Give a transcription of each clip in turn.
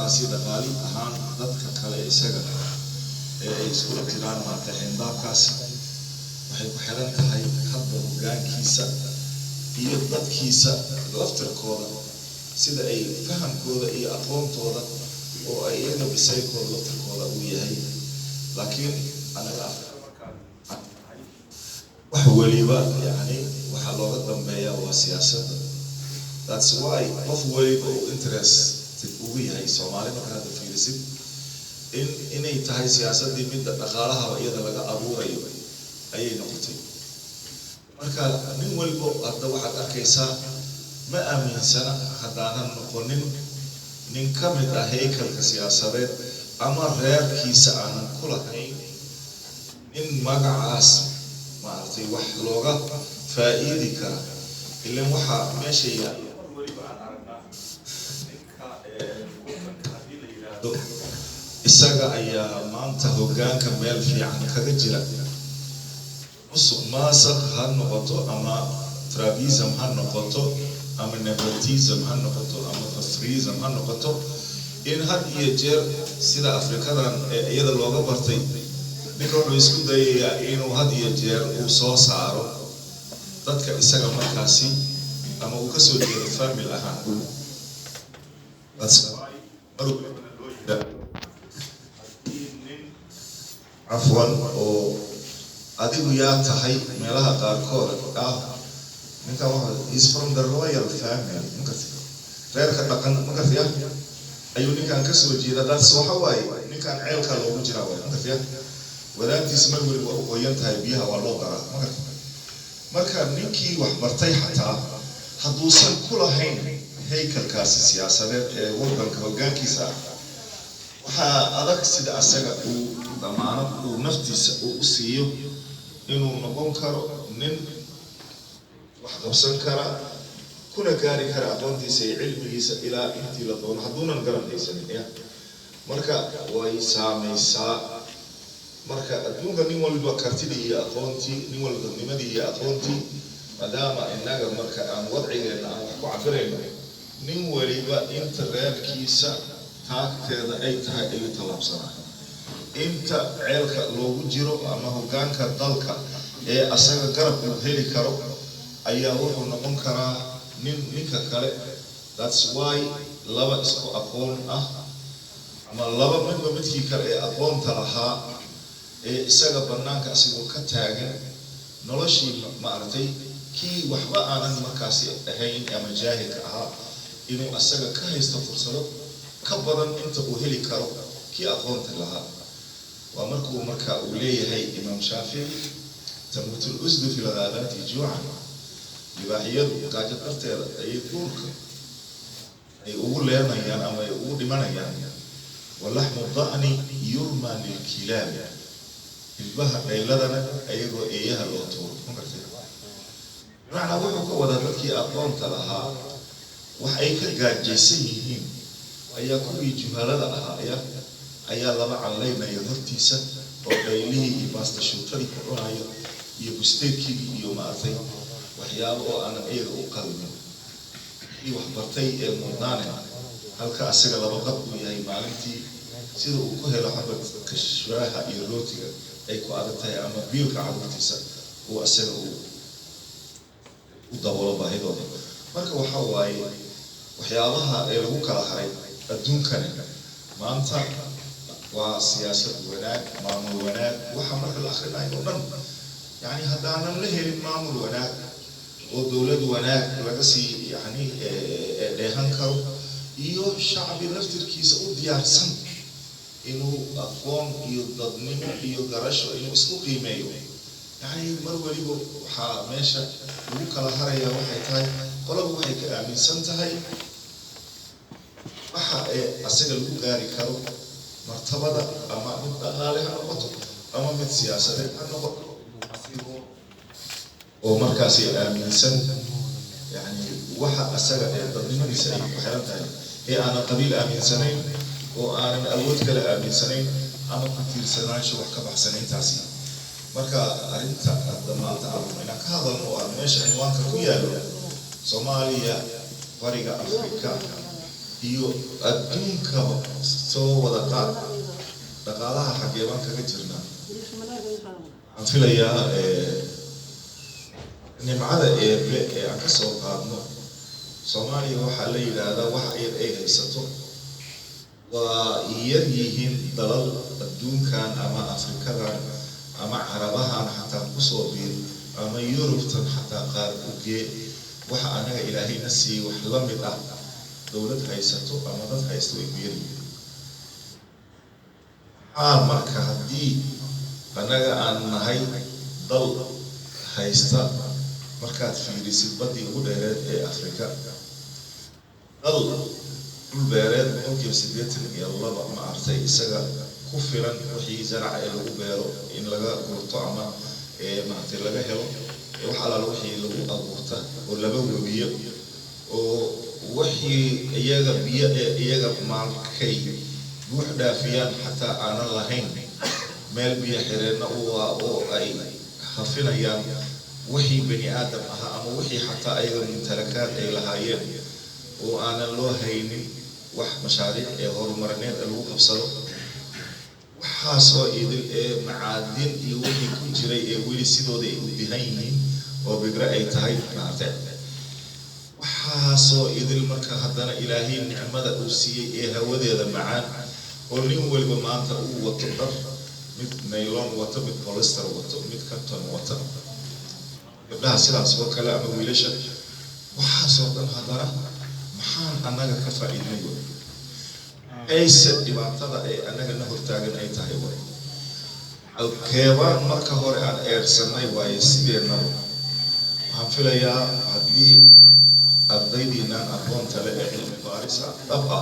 markaasi dhaqaali ahaan dadka kale isaga ay isku tiraan maanta xindaabkaas waxay ku xiran tahay hadba hoggaankiisa iyo dadkiisa laftirkooda sida ay fahamkooda iyo aqoontooda oo ay iyaga bisaykooda laftirkooda u yahay laakiin anaga wax waliba yani waxa looga dambeeyaa waa siyaasadda. That's why qof waliba uu interested ugu yahay Soomaali marka aad fiirisid inay tahay siyaasaddii midda dhaqaalaha iyada laga abuurayo ayay noqotay. marka nin walbo hadda waxaad arkaysaa ma aaminsana haddaanan noqonin nin ka mid ah haykalka siyaasadeed ama reerkiisa aanan ku lahayn in magacaas maartay wax looga faa'iidi kara ilaan waxaa meesha yaalla isaga ayaa maanta hoggaanka meel fiican kaga jira. musuq maasuq ha noqoto ama tribalism ha noqoto ama nepotism ha noqoto ama favouritism ha noqoto in had iyo jeer sida Afrikadan iyada looga bartay ninka wuxuu isku dayayaa inuu had iyo jeer uu soo saaro dadka isaga markaasi ama uu ka soo jeedo family ahaan. عفواً أو أديو يا تحي ملها قاركور نكا واحد is from the royal family مكثي غير كتاكن مكثي أيو نكا كسر جيدا that's وحواي نكا عيل كلو مجرا واي مكثي ولا تسمع وينتهي بيها والله قرا مكثي مركا نكي وحبرتي حتى حدوسن كل هين هيكل كاس سياسة وقبل كوجان كيسا وها أذاك سيد أسرع ضمانات ونفتيس وأسيو إنه نقوم كارو نن وحقبسن كارا كنا كاري كارا أطون تيسي علمي إلى إنتي لطون حدونا نقرن تيسي مركا ويسامي سا مركا أدونا نيوال بكرتي لي أطونتي نيوال نمدي أطونتي مدام إننا مركا عن وضعي إن وعبرين نيوالي بإنت غير كيسا taagteeda ay tahay ay talaabsanaa inta ceelka loogu jiro ama hoggaanka dalka ee asaga garab uu heli karo ayaa wuxuu noqon karaa ninka kale. That's why laba isku aqoon ah ama laba midkii kale ee aqoonta lahaa ee isaga bannaanka asigoo ka taagan noloshii maartay kii waxba aanan markaasi ahayn ama jaahilka ahaa inuu asaga ka haysto fursado كبرن أنت أهلي كرو كي أقوم لها ومركو مركا أوليه هاي إمام شافعي تموت الأسد في الغابات جوعا يباحيض قاعد أرتر أي دورك أي أقول لنا يعني أما يقول لمن يعني واللحم الضأن يرمى للكلاب البحر ليلنا أي رؤيها الأطور معنى وحكو وذلك كي أقوم لها وحيك قاعد جيسيهم ayaa kuwii juhalada ahaa ayaa laba calaynaya hortiisa oo qaylihi iyo baasta shuutadii ku cunayo iyo busteekii iyo maartay waxyaabo oo aan iyaga u qalmin iyo wax bartay ee mudane halka asaga laba qab u yahay maalintii sida uu ku helo xabad kashwaaha iyo rootiga ay ku adagtahay ama biilka carruurtiisa uu asaga u daboolo baahidooda. marka waxa waaye waxyaabaha ee lagu kala haray adduunkani maanta waa siyaasad wanaag maamul wanaag waxa marka la akhrinayo oo dhan yani haddaanan la helin maamul wanaag oo dowlad wanaag laga sii yani dheehan karo iyo shacbi laftirkiisa u diyaarsan inuu aqoon iyo dadnimo iyo garasho inuu isku qiimeeyo yani mar waliba waxaa meesha lagu kala haraya waxay tahay qolaba waxay ka aaminsan tahay waxa asaga lagu gaari karo martabada ama mid dhaqaale ha noqoto ama mid siyaasadeed ha noqoto oo markaasi aaminsan yani waxa asaga dadnimadiisa ay ku xiran tahay ee aanan qabiil aaminsanayn oo aanan awood kale aaminsanayn ama ku tiirsanaansho wax ka baxsanayntaasi. marka arrinta maanta inaan ka hadalno oo meesha cinwaanka ku yaalo Soomaaliya bariga Afrika iyo adduunka soo wada qaad dhaqaalaha xageebaan kaga jirnaa aan filayaa nimcada eebe ee aan ka soo qaadno Soomaaliya waxaa la yiraahdaa waxa ay haysato waa yar yihiin dalal adduunkan ama Afrikadan ama Carabahan xataa ku soo biir ama Yurubtan xataa qaar u gee waxa anaga Ilaahayna siiyay wax la mid ah dawlad haysato ama dad haysto ay ku yaryihiin marka haddii anaga aan nahay dal haysta markaad fiirisid badii ugu dheereed ee Afrika dal dhul beereed boqolkiiba 82 ma artay isaga ku filan wixii zarca ee lagu beero in laga gurto ama maartay laga helo wax alaal wixii lagu abuurta oo laga webiyo oo wixii iyaga biyo iyaga maalkay buux dhaafiyaan xataa aanan lahayn meel biyo xireenna oo ay hafinayaan wixii bani aadam aha ama wixii xataa ayaga mumtalakaad ay lahaayeen oo aanan loo haynin wax mashaariic ee horumarineed lagu qabsado waxaasoo idil macaadin iyo wixii ku jiray ee weli sidooda ay u bihan yihiin oo bigra ay tahay maartay waxaasoo idil marka haddana Ilaahay nicmada uu siiyay ee hawadeeda macaan oo nin walba maanta uu wato dhar mid nylon wato mid polyester wato mid cotton wato gabdhaha sidaas oo kale ama wiilasha waxaasoo dhan haddana maxaan anaga ka faa'iidnay aysa dhibaatada ee anaga na hortaagan ay tahay way alkeebaan marka hore aan eersanay waaye sideena waxaan filayaa haddii ardaydiinaan aqoonta leh ee cilmi baarisa dhaba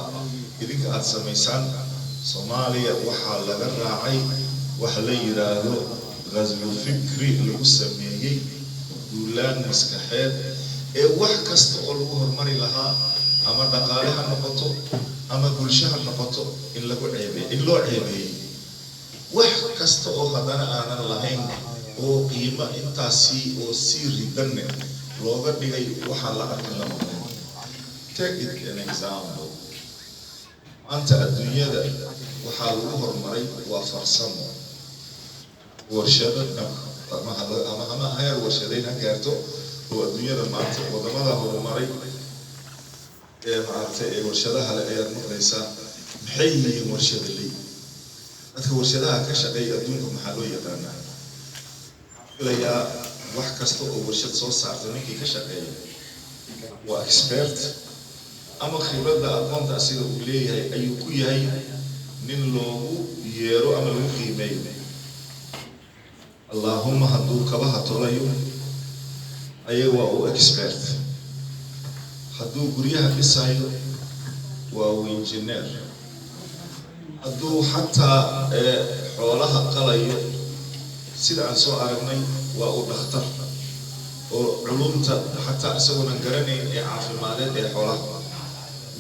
idinka aad samaysaan Soomaaliya waxaa laga raacay waxa la yiraahdo ghazwu fikri lagu sameeyay duulaan maskaxeed ee wax kasta oo lagu horumari lahaa ama dhaqaale ha noqoto ama bulshada noqoto in lagu ceebeeyo in loo ceebeeyo wax kasta oo haddana aanan lahayn oo qiimo intaasi oo si ridan looga dhigay waxa la arkin lama take it an example anta adduunyada waxaa lagu horumaray waa farsamo warshado ama heer warshadeyn ha gaarto oo adduunyada maanta wadamada horumaray ee maartay warshadaha la ay maqlaysaa maxay yihiin warshadalay dadka warshadaha ka shaqeeya adduunka maxaa loo yaqaanaa ilayaa wax kasta oo warshad soo saarta ninkii ka shaqeeya waa expert ama khibradda aqoonta sida uu leeyahay ayuu ku yahay nin loogu yeero ama lagu qiimeeyo Allahumma hadduu kabaha tolayo ayaga waa uu expert hadduu guryaha dhisayo waa uu engineer hadduu xataa xoolaha qalayo sida aan soo aragnay waa uu dhakhtar oo culumta xataa isagoo garanayn ee caafimaaded ee xoolaha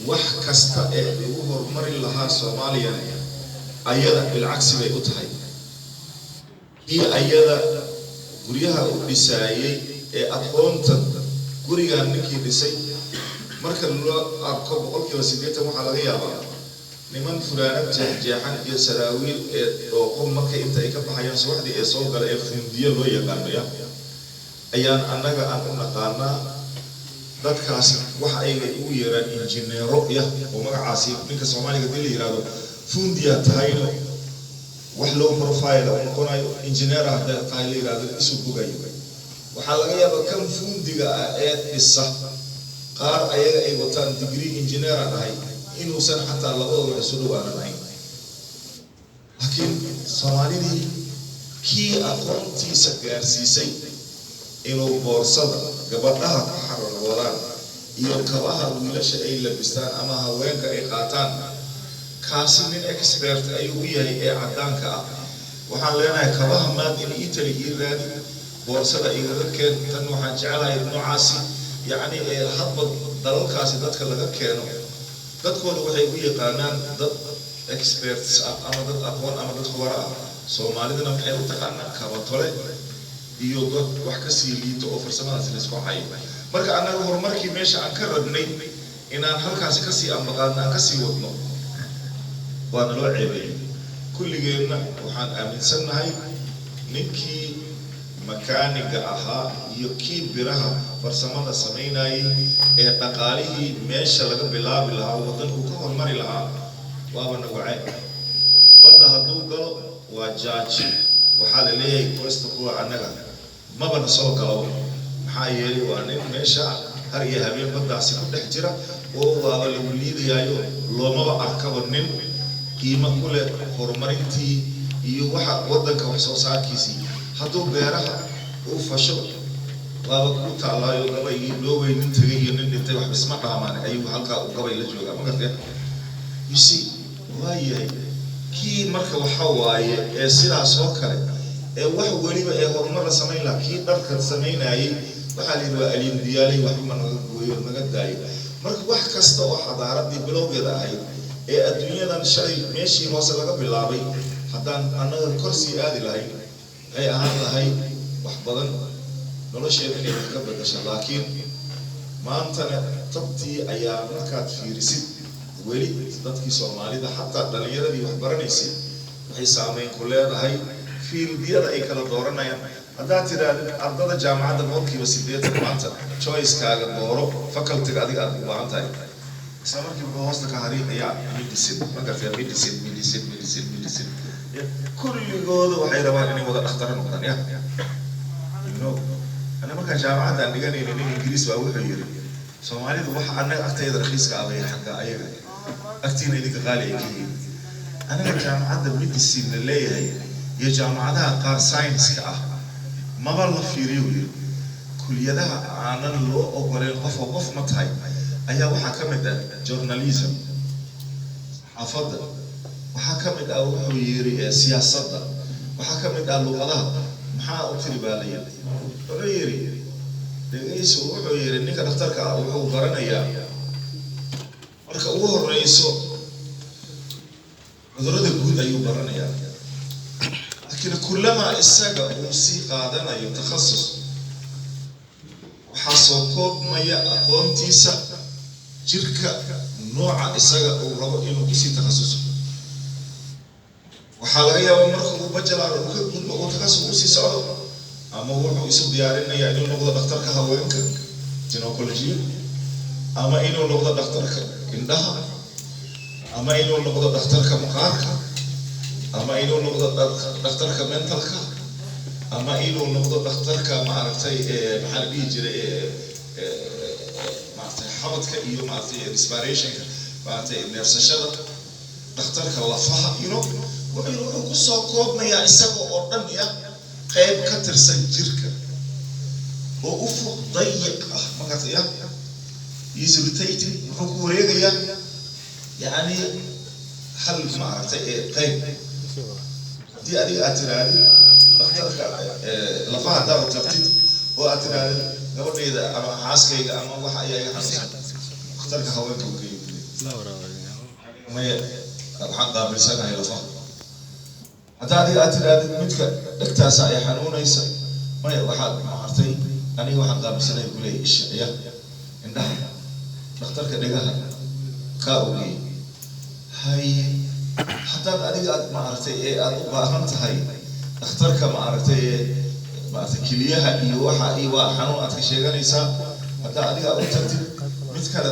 wax kasta ee lagu horumari lahaa Soomaaliya ayada bilcagsi bay u tahay iyo ayada guryaha u dhisaayay ee aqoonta guriga ninkii dhisay marka loo arko boqolkiiba 80 waxa laga yaabaa niman furaanad jeexan iyo saraawiil ee oo marka inta ay ka baxayaan subaxdii ee soo galay ee fundiyo loo yaqaanaya ayaan anaga aan u naqaanaa dadkaas waxa ay ugu yeeraan injineero oo magacaasi ninka Soomaaliga dil yiraahdo fundiya tahayno wax loo profile oo noqonayo engineer ah tahay la yiraahdo isu bugayo waxa laga yaabaa kan fundiga ee dhisa qaar ayaga ay wataan degree engineer ahay inuusan xataa labadooda isu dhawaanayn laakiin Soomaalidii kii aqoontiisa gaarsiisay inuu boorsada gabadhaha ka xarwadaan iyo kabaha wiilasha ay labistaan ama haweenka ay qaataan kaasi nin expert ayuu yahay ee cadaanka ah waxaan leenahay kabaha maad in Italy Iran boorsada iga keen tan waxaan jecelahay noocaasi yani hadba dalalkaasi dadka laga keeno dadkooda waxay u yaqaanaan dad experts ama dad aqoon ama dad khubaro ah Soomaalidana waxay u taqaanaan kaba tole iyo dad wax ka sii liito oo farsamadaas la isku hayay marka anaga horumarkii meesha aan ka rabnay inaan halkaasi ka sii ambaqaadna aan ka sii wadno waana loo ceebeeyey kulligeedna waxaan aaminsannahay ninkii makaaniga ahaa iyo kii biraha farsamada samaynayay ee dhaqaalihii meesha laga bilaabi lahaa waddanku ka hormari lahaa waaba nagocay badda hadduu galo waa jaaji waxaa la leeyahay kuwasta kuwa annaga mabana soo galo maxaa yeelay waa nin meesha har iyo habeen baddaasi ku dhex jira oo waaba lagu liidayaayo loomaba arkaba nin qiimo ku leh horumarintii iyo waxa waddanka wax soo saarkiisii hadduu beeraha uu fasho waaba ku taalaayo gabaygii loo weynin tagay iyo nin dhintay wax bisma dhaamaan ayuu halkaa uu gabay la joogaa ma gartay you see waayahay kii marka waxa waaye ee sidaas oo kale ee wax weliba ee horumar la samayn lahaa kii dharka samaynayay waxaa la yidhi waa aliin diyaalay waxba naga gooyo naga daayo marka wax kasta oo xadaaradii bilowgeeda ahayd ee adduunyadan shalay meeshii hoose laga bilaabay haddaan annaga kor sii aadi lahayn ay ahaan lahayd wax badan nolosheeda inay wax ka bedasha laakiin maantana tabtii ayaa markaad fiirisid weli dadkii Soomaalida xataa dhalinyaradii wax baranaysay waxay saameyn ku leedahay fiildiyada ay kala dooranayaan haddaad tiraahdo ardada jaamacadda boqolkiiba 80 maanta choice-kaaga dooro faculty-ga adiga aad u baahan tahay isla markiiba hoosta ka harin ayaa medicine ma gartay medicine kulligooda waxay rabaan inay wada dhakhtar noqdaan ya أنا ما كان جامعة عندي قال إني إنجليز وأوحى يري سومالي ده واحد أنا أكتر رخيص كأبي حاجة أيه أكتر نديك غالي كي أنا جامعة ده بدي السن اللي هي يا جامعة ده قار ساينس كأ ما بالله في ريولي كل يده أنا لو أقول قف متهاي أيه وحكم ده جورناليزم أفضل وحكم ده أوحى يري سياسة ده وحكم ده اللغة maxaa u tiri baalaya wuxuu yiri dhageyso wuxuu yiri ninka dhakhtarka ah wuxuu garanayaa marka ugu horeyso cudurrada guud ayuu baranayaa laakiin kullama isaga uu sii qaadanayo takhasus waxaa soo koobmaya aqoontiisa jirka nooca isaga uu rabo inuu sii takhasuso waxaa laga yaabaa marka uu bachelor uu ka gudbo oo takhasus uu sii socdo ama wuxuu isu diyaarinayaa inuu noqdo dhakhtarka haweenka gynecology ama inuu noqdo dhakhtarka indhaha ama inuu noqdo dhakhtarka maqaarka ama inuu noqdo dhakhtarka mentalka ama inuu noqdo dhakhtarka maaragtay maxaa la dhihi jiray maaragtay xabadka iyo maaragtay respirationka maaragtay neefsashada dhakhtarka lafaha wuxuu ku soo koobmayaa isaga oo dhan ya qayb ka tirsan jirka oo u fuq dayiq ah maaragtay is rotating wuxuu ku wareegayaa yani hal maaragtay qayb dii adiga aad tiraahdo dhakhtarka lafaha daw tagtid oo aad tiraahdo gabadheeda ama xaaskayga ama waxa ay xanuunsan dhakhtarka haweenka uu geeyo waxaan qaabilsanahay lafaha hadda adiga aad tiraahdo midka dhagtaasa ay xanuunaysa waxaad maartay aniga waxaan qaabilsanahay kulay isha indhaha dhakhtarka dhagaha ka ogeey hay haddaad adiga aad maartay ee aad u baahan tahay dhakhtarka maartay kiliyaha iyo waxa ay waa xanuun aad ka sheeganaysaa hadda adiga u tagtid mid kale